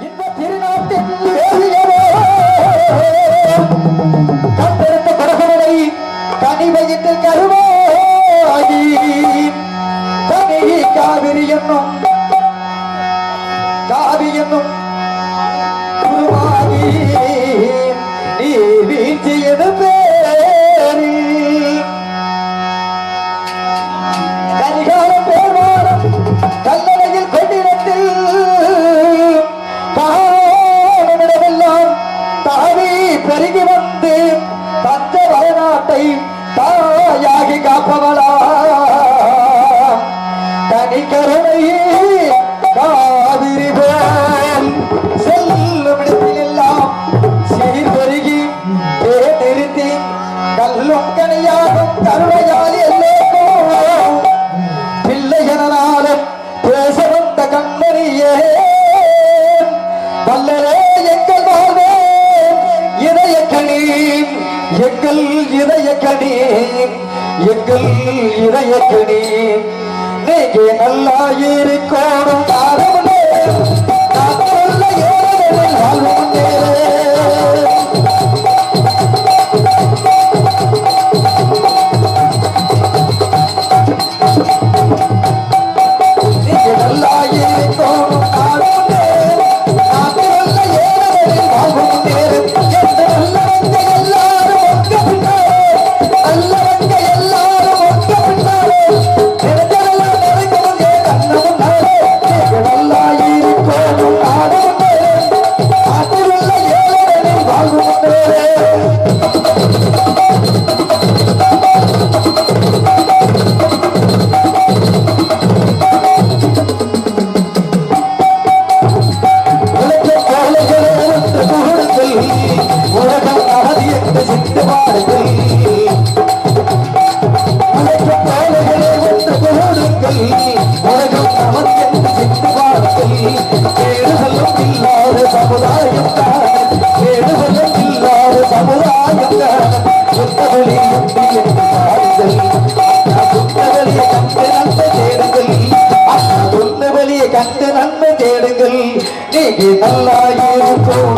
இந்த திருநாட்டின் வேதியரோ கண்டிருந்த படகுகளை கனிவயிற்று கருவாகி தனி காவிரி என்னும் உருவாகி நீ வீழ்ச்சியது பேரி கரிகாலம் பேர்வாரம் கல்லணையில் கொண்டிடத்தில் காலமிடமெல்லாம் தாவி பெருகி வந்து தஞ்ச வயநாட்டை தாயாகி காப்பவளா தனி கருணையே காவிரி போல் செல்லும் இடத்தில் எல்லாம் சீர் பெருகி நிறுத்தி கல்லும் கனியாகும் கருணையால் எல்லோருக்கும் பிள்ளை எனனாலும் பேச வந்த கண்மணியே வல்லரே எங்கள் வாழ்வே இதயக்கணி எங்கள் இதயக்கணி எங்கள் இதயக்கணி நீங்க நல்லா இருக்கணும் காரணமே நான் சொல்ல ஏழைகளில் வாழ்வும் நீங்க நல்லா இருக்கணும் காரணமே நான் சொல்ல ஏழைகளில் வாழ்வும் நேரம் எந்த நல்லவங்க எல்லாரும் ஒக்க பின்னாலே நல்லவங்க எல்லாரும் ஒக்க பின்னாலே கண்டு நன்மை தேடுங்கள் நீங்க நல்லா இருக்கும்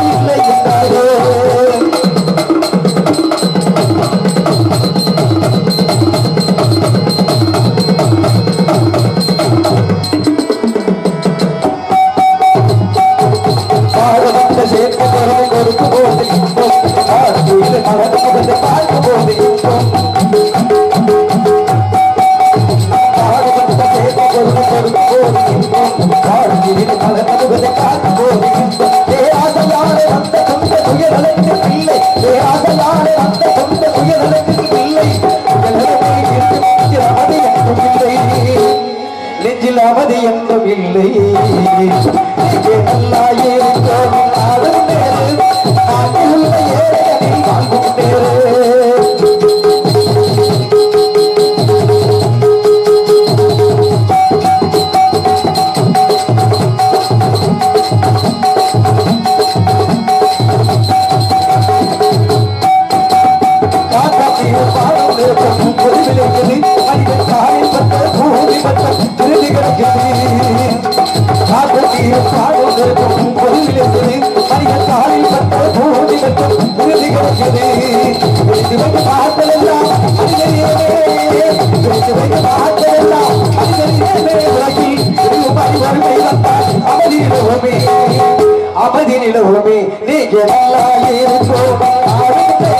இல்லை என்றாரோ சேர்த்து கொடுக்கும் போது பார்க்கும் போது நெஞ்சில் அவதி என்றும் இல்லை நல்லா இருக்கும் ஏழைகளில் வாழ்வும் அவதி நிலவுமே நீங்க நல்லா இருக்கும் அறிவே